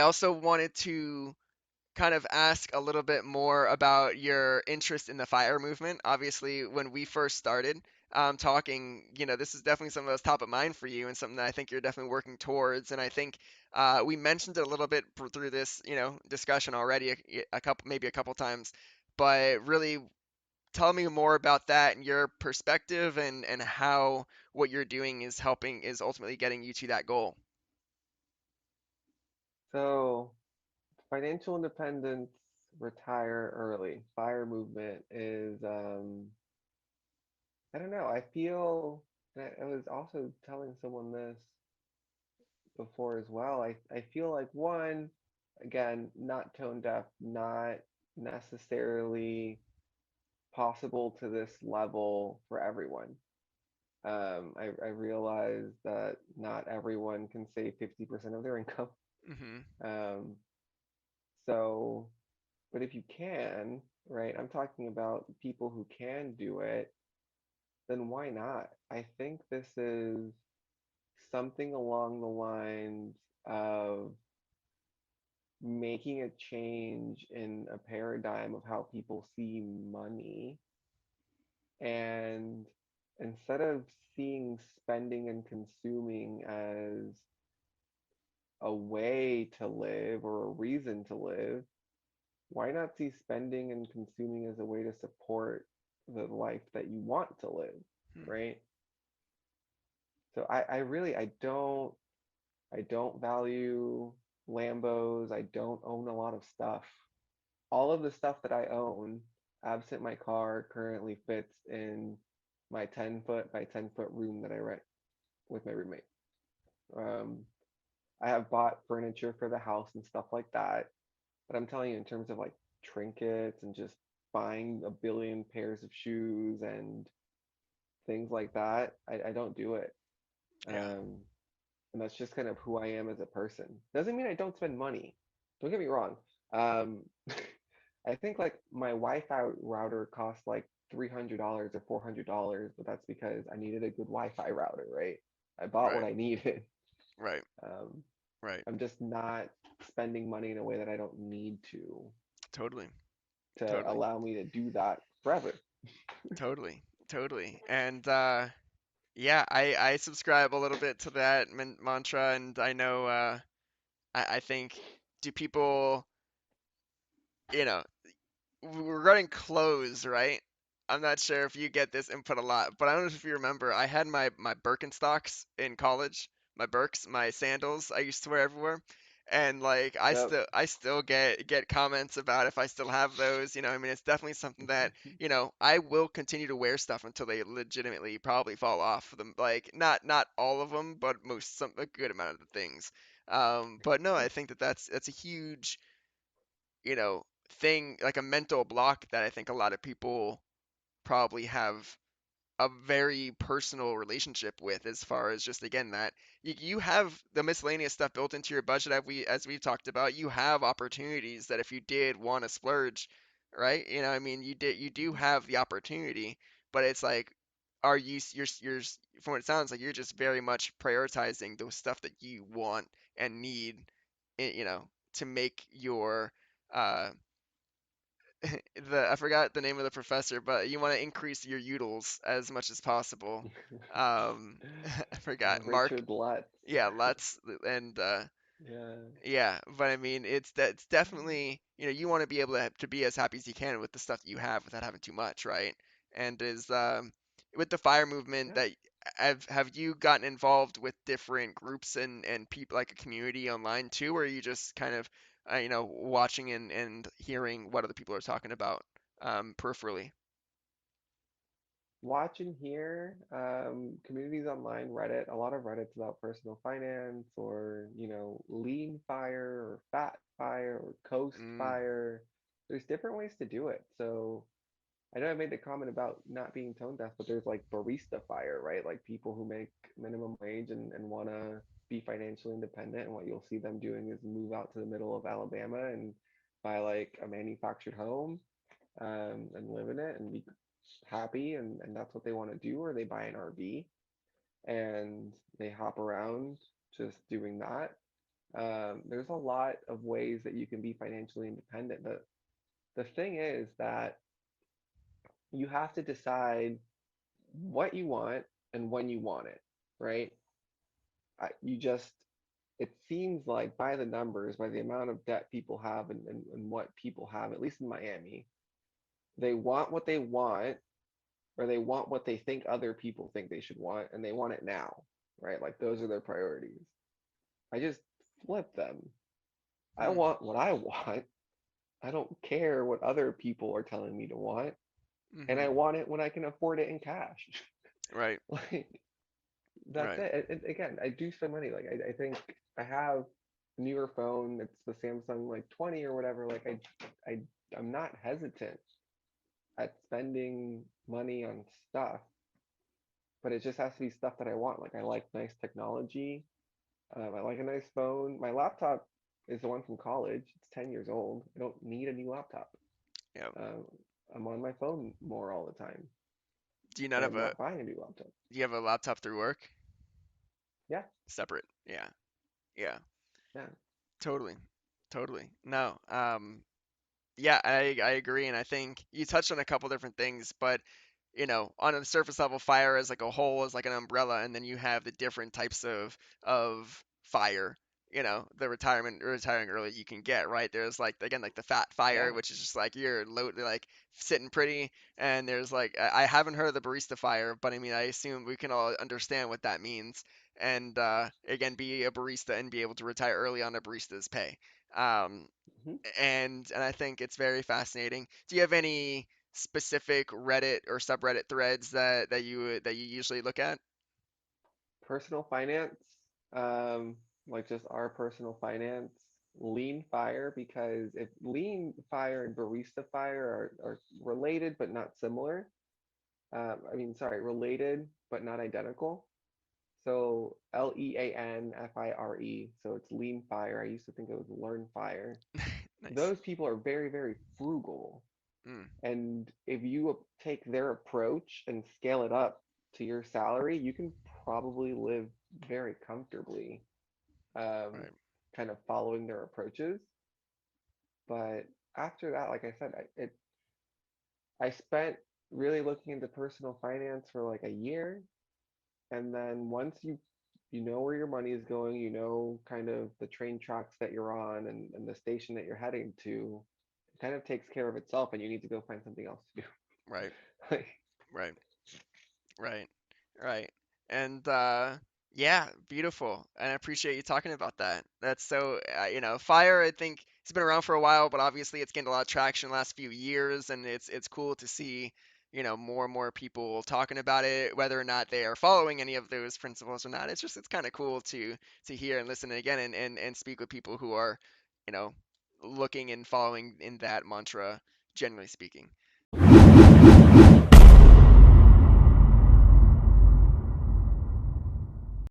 also wanted to kind of ask a little bit more about your interest in the fire movement. Obviously, when we first started talking, this is definitely something that was top of mind for you and something that I think you're definitely working towards. And I think we mentioned it a little bit through this, discussion already maybe a couple times. But really, tell me more about that and your perspective and how what you're doing is ultimately getting you to that goal. So, financial independence, retire early. Fire movement is, I don't know. I feel, and I was also telling someone this before as well. I feel like one, again, not tone deaf, not necessarily possible to this level for everyone. I realize that not everyone can save 50% of their income. Hmm. Um, so, but if you can, right, I'm talking about people who can do it, then why not? I think this is something along the lines of making a change in a paradigm of how people see money. And instead of seeing spending and consuming as a way to live or a reason to live, why not see spending and consuming as a way to support the life that you want to live, right? So I really I don't value Lambos. I don't own a lot of stuff. All of the stuff that I own, absent my car, currently fits in my 10-foot by 10-foot room that I rent with my roommate. Um, I have bought furniture for the house and stuff like that, but I'm telling you, in terms of like trinkets and just buying a billion pairs of shoes and things like that, I don't do it. Yeah. Um, and that's just kind of who I am as a person. Doesn't mean I don't spend money. Don't get me wrong. Um, I think like my Wi-Fi router cost like $300 or $400, but that's because I needed a good Wi-Fi router, right? I bought what Right. I needed. Right. Um, Right. I'm just not spending money in a way that I don't need Totally. to Totally. allow me to do that forever. Totally. Totally. And yeah, I subscribe a little bit to that mantra, and I know I think do people, you know, regarding clothes, right? I'm not sure if you get this input a lot, but I don't know if you remember, I had my Birkenstocks in college, my Birks, my sandals I used to wear everywhere. And like Yep. I still get comments about if I still have those, I mean it's definitely something that, I will continue to wear stuff until they legitimately probably fall off for them. Like not all of them, but a good amount of the things. But no, I think that that's a huge, you know, thing, like a mental block that I think a lot of people probably have a very personal relationship with, as far as just again that you have the miscellaneous stuff built into your budget, as we've talked about. You have opportunities that if you did want to splurge, right? I mean, you do have the opportunity, but it's like, are you're from what it sounds like, you're just very much prioritizing the stuff that you want and need, to make your uh the I forgot the name of the professor, but you want to increase your utils as much as possible. I forgot Mark. Richard Lutz. Yeah, let's and Yeah. yeah, but I mean it's definitely, you want to be able to be as happy as you can with the stuff that you have without having too much, right? And is with the fire movement, Yeah. that have you gotten involved with different groups and people, like a community online too, or are you just kind of watching and hearing what other people are talking about peripherally? Watch and hear communities online, Reddit, a lot of Reddit's about personal finance or, lean fire or fat fire or coast Mm, fire. There's different ways to do it. So I know I made the comment about not being tone deaf, but there's like barista fire, right? Like people who make minimum wage and want to be financially independent. And what you'll see them doing is move out to the middle of Alabama and buy like a manufactured home and live in it and be happy. And that's what they want to do. Or they buy an RV and they hop around just doing that. There's a lot of ways that you can be financially independent. The thing is that you have to decide what you want and when you want it, right? You just, it seems like by the numbers, by the amount of debt people have and what people have, at least in Miami, they want what they want, or they want what they think other people think they should want, and they want it now, right? Like those are their priorities. I just flip them. I Hmm. want what I want. I don't care what other people are telling me to want, and I Hmm. want it when I can afford it in cash. Right. Like that's Right. it. And again, I do spend money. Like I think I have a newer phone. It's the Samsung like 20 or whatever. Like I I'm not hesitant at spending money on stuff, but it just has to be stuff that I want. Like I like nice technology. I like a nice phone. My laptop is the one from college. It's 10 years old. I don't need a new laptop. Yeah. Um, I'm on my phone more all the time, Do you not but have I'm a not buying a new laptop. do you have a laptop through work? Yeah, Separate. Yeah. Yeah. yeah, Totally. Totally. No. Yeah, I agree, and I think you touched on a couple different things, but on a surface level, fire as like a whole is like an umbrella, and then you have the different types of fire. The retiring early you can get, right? There's like again like the fat fire, yeah. which is just like you're like sitting pretty, and there's like I haven't heard of the barista fire, but I mean I assume we can all understand what that means, and again be a barista and be able to retire early on a barista's pay. Um, Mhm. and I think it's very fascinating. Do you have any specific Reddit or subreddit threads that you usually look at? Personal finance, um, like just our personal finance, lean fire, because if lean fire and barista fire are related but not similar, I mean, sorry, related but not identical. So LEANFIRE, so it's lean fire. I used to think it was learn fire. Nice. Those people are very, very frugal. Mm, And if you take their approach and scale it up to your salary, you can probably live very comfortably, um, right. kind of following their approaches. But after that, like I said, I spent really looking into personal finance for like a year, and then once you know where your money is going, you know kind of the train tracks that you're on and the station that you're heading to, it kind of takes care of itself, and you need to go find something else to do. Right. Like, Right. Right. Right. And yeah, beautiful. And I appreciate you talking about that. That's so, fire, I think it's been around for a while, but obviously it's gained a lot of traction the last few years, and it's cool to see, more and more people talking about it, whether or not they are following any of those principles or not. It's kind of cool to hear and listen again and speak with people who are, you know, looking and following in that mantra, generally speaking.